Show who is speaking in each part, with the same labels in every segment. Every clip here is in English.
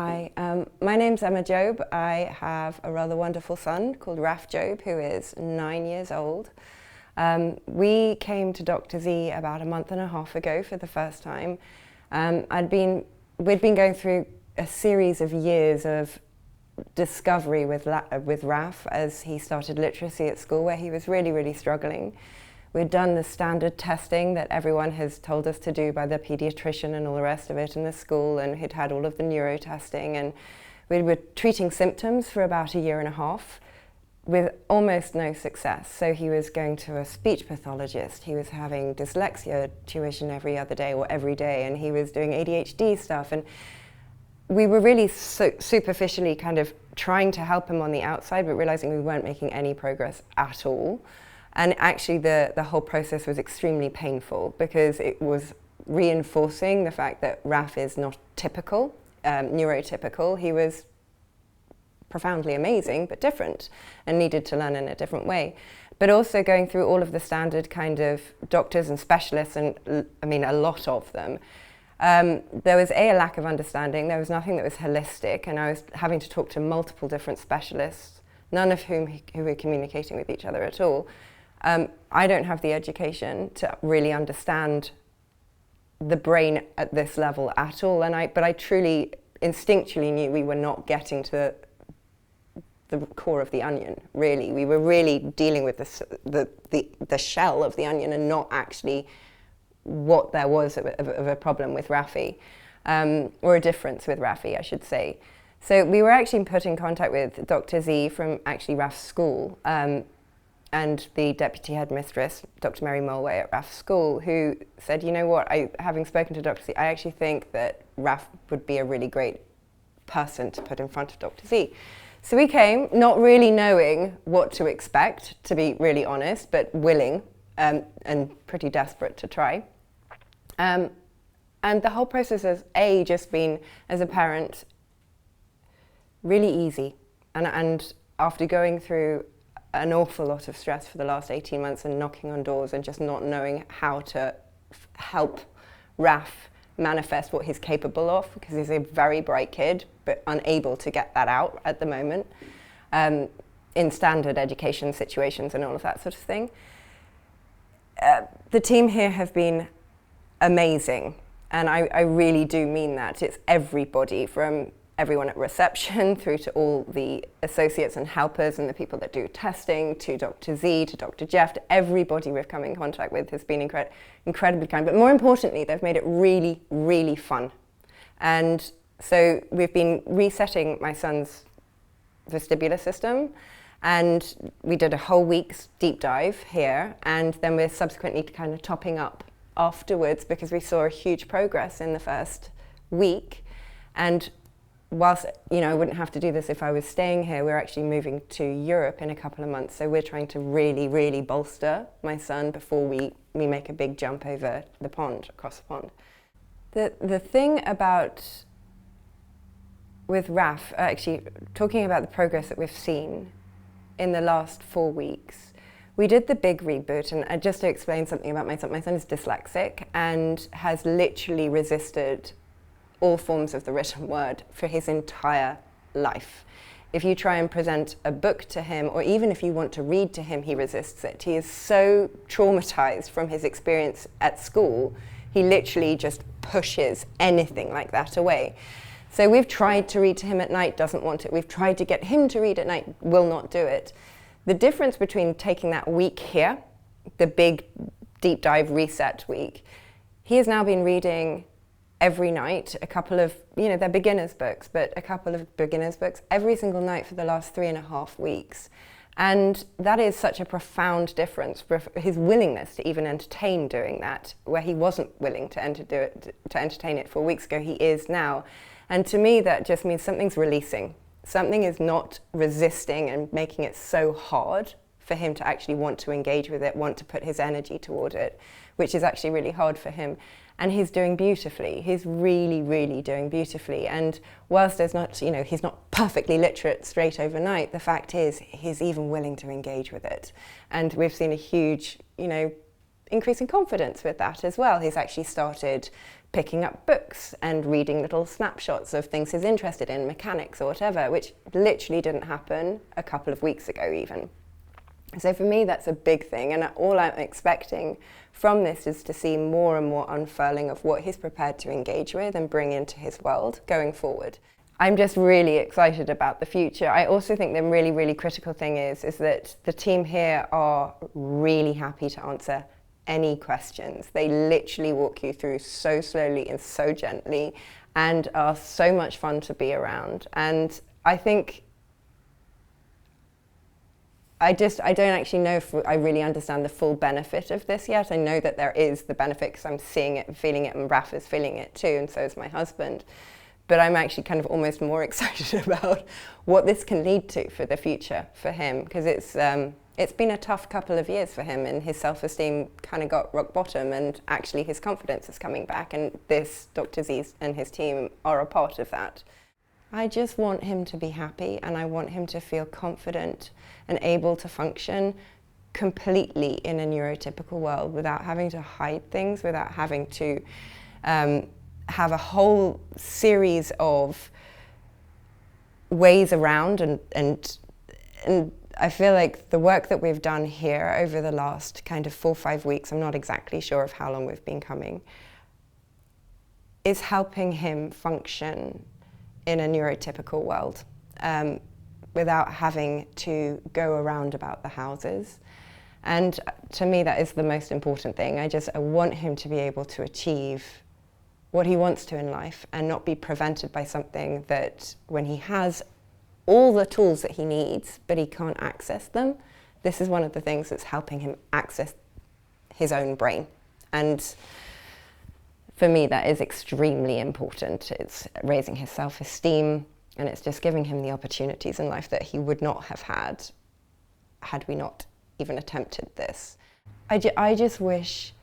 Speaker 1: Hi, my name's Emma Job. I have a rather wonderful son called Raph Job, who is 9 years old. We came to Dr. Z about a month and a half ago for the first time. We'd been going through a series of years of discovery with Raph as he started literacy at school, where he was really struggling. We'd done the standard testing that everyone has told us to do by the pediatrician and all the rest of it in the school, and he'd had all of the neuro testing, and we were treating symptoms for about a year and a half with almost no success. So he was going to a speech pathologist, he was having dyslexia tuition every other day or every day, and he was doing ADHD stuff, and we were really superficially kind of trying to help him on the outside, but realizing we weren't making any progress at all. And actually the whole process was extremely painful because it was reinforcing the fact that Raph is not typical, neurotypical. He was profoundly amazing, but different, and needed to learn in a different way. But also going through all of the standard kind of doctors and specialists, and I mean a lot of them, there was a lack of understanding. There was nothing that was holistic, and I was having to talk to multiple different specialists, none of who were communicating with each other at all. I don't have the education to really understand the brain at this level at all, but I truly instinctually knew we were not getting to the core of the onion, really. We were really dealing with the shell of the onion and not actually what there was of a problem with Rafi, or a difference with Rafi, I should say. So we were actually put in contact with Dr. Z from actually Raph's school, and the deputy headmistress, Dr. Mary Mulway at Raph's school, who said, you know what, having spoken to Dr. Z, I actually think that Raph would be a really great person to put in front of Dr. Z. So we came, not really knowing what to expect, to be really honest, but willing and pretty desperate to try. And the whole process has, just been, as a parent, really easy. And after going through an awful lot of stress for the last 18 months and knocking on doors and just not knowing how to help Raph manifest what he's capable of, because he's a very bright kid, but unable to get that out at the moment, in standard education situations and all of that sort of thing. The team here have been amazing, and I really do mean that. It's everybody, from everyone at reception through to all the associates and helpers and the people that do testing, to Dr. Z, to Dr. Jeff, to everybody we've come in contact with has been incredibly kind. But more importantly, they've made it really fun. And so we've been resetting my son's vestibular system, and we did a whole week's deep dive here, and then we're subsequently kind of topping up afterwards because we saw a huge progress in the first week. And whilst, I wouldn't have to do this if I was staying here, we're actually moving to Europe in a couple of months. So we're trying to really bolster my son before we make a big jump over the pond, across the pond. The thing with Raph, actually talking about the progress that we've seen in the last 4 weeks, we did the big reboot, and just to explain something about my son is dyslexic and has literally resisted all forms of the written word for his entire life. If you try and present a book to him, or even if you want to read to him, he resists it. He is so traumatized from his experience at school, he literally just pushes anything like that away. So we've tried to read to him at night, doesn't want it. We've tried to get him to read at night, will not do it. The difference between taking that week here, the big deep dive reset week, he has now been reading every night a couple of, they're beginners books, but a couple of beginners books every single night for the last 3.5 weeks. And that is such a profound difference for his willingness to even entertain doing that, where he wasn't willing to entertain it 4 weeks ago, he is now. And to me, that just means something's releasing. Something is not resisting and making it so hard for him to actually want to engage with it, want to put his energy toward it, which is actually really hard for him. And he's doing beautifully. He's really doing beautifully. And whilst there's not, he's not perfectly literate straight overnight, the fact is he's even willing to engage with it. And we've seen a huge, increase in confidence with that as well. He's actually started picking up books and reading little snapshots of things he's interested in, mechanics or whatever, which literally didn't happen a couple of weeks ago even. So for me, that's a big thing, and all I'm expecting from this is to see more and more unfurling of what he's prepared to engage with and bring into his world going forward. I'm just really excited about the future. I also think the really, really critical thing is that the team here are really happy to answer any questions. They literally walk you through so slowly and so gently and are so much fun to be around. And I think I don't actually know if I really understand the full benefit of this yet. I know that there is the benefit because I'm seeing it and feeling it, and Raph is feeling it too, and so is my husband. But I'm actually kind of almost more excited about what this can lead to for the future for him, because it's been a tough couple of years for him, and his self-esteem kind of got rock bottom, and actually his confidence is coming back, and this Dr. Z and his team are a part of that. I just want him to be happy, and I want him to feel confident and able to function completely in a neurotypical world without having to hide things, without having to have a whole series of ways around, and I feel like the work that we've done here over the last kind of 4 or 5 weeks, I'm not exactly sure of how long we've been coming, is helping him function in a neurotypical world without having to go around about the houses. And to me, that is the most important thing. I want him to be able to achieve what he wants to in life and not be prevented by something that when he has all the tools that he needs, but he can't access them. This is one of the things that's helping him access his own brain. And for me, that is extremely important. It's raising his self-esteem, and it's just giving him the opportunities in life that he would not have had we not even attempted this. I just wish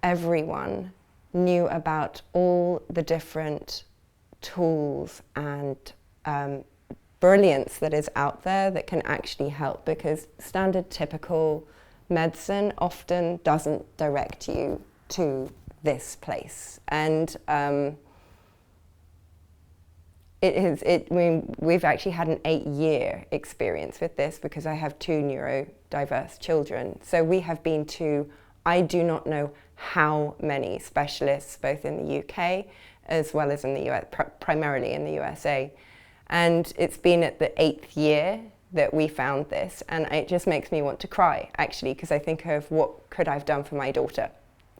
Speaker 1: everyone knew about all the different tools and brilliance that is out there that can actually help, because standard typical medicine often doesn't direct you to this place. And we've actually had an 8-year experience with this because I have 2 neurodiverse children. So we have been to, I do not know how many specialists, both in the UK as well as in the US, primarily in the USA. And it's been at the 8th year that we found this, and it just makes me want to cry, actually, because I think of what could I have done for my daughter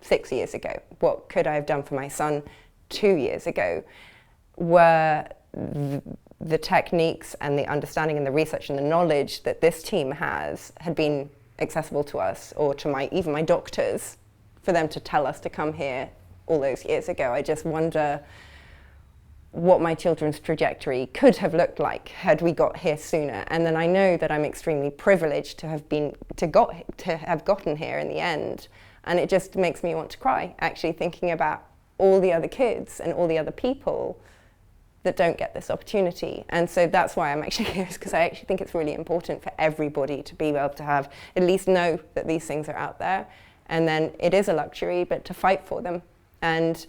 Speaker 1: 6 years ago? What could I have done for my son 2 years ago? Were the techniques and the understanding and the research and the knowledge that this team had been accessible to us, or to even my doctors, for them to tell us to come here all those years ago. I just wonder what my children's trajectory could have looked like had we got here sooner. And then I know that I'm extremely privileged to have gotten here in the end. And it just makes me want to cry, actually, thinking about all the other kids and all the other people that don't get this opportunity. And so that's why I'm actually here, because I actually think it's really important for everybody to be able to have, at least know that these things are out there. And then it is a luxury, but to fight for them and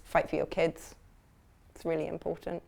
Speaker 1: fight for your kids. It's really important.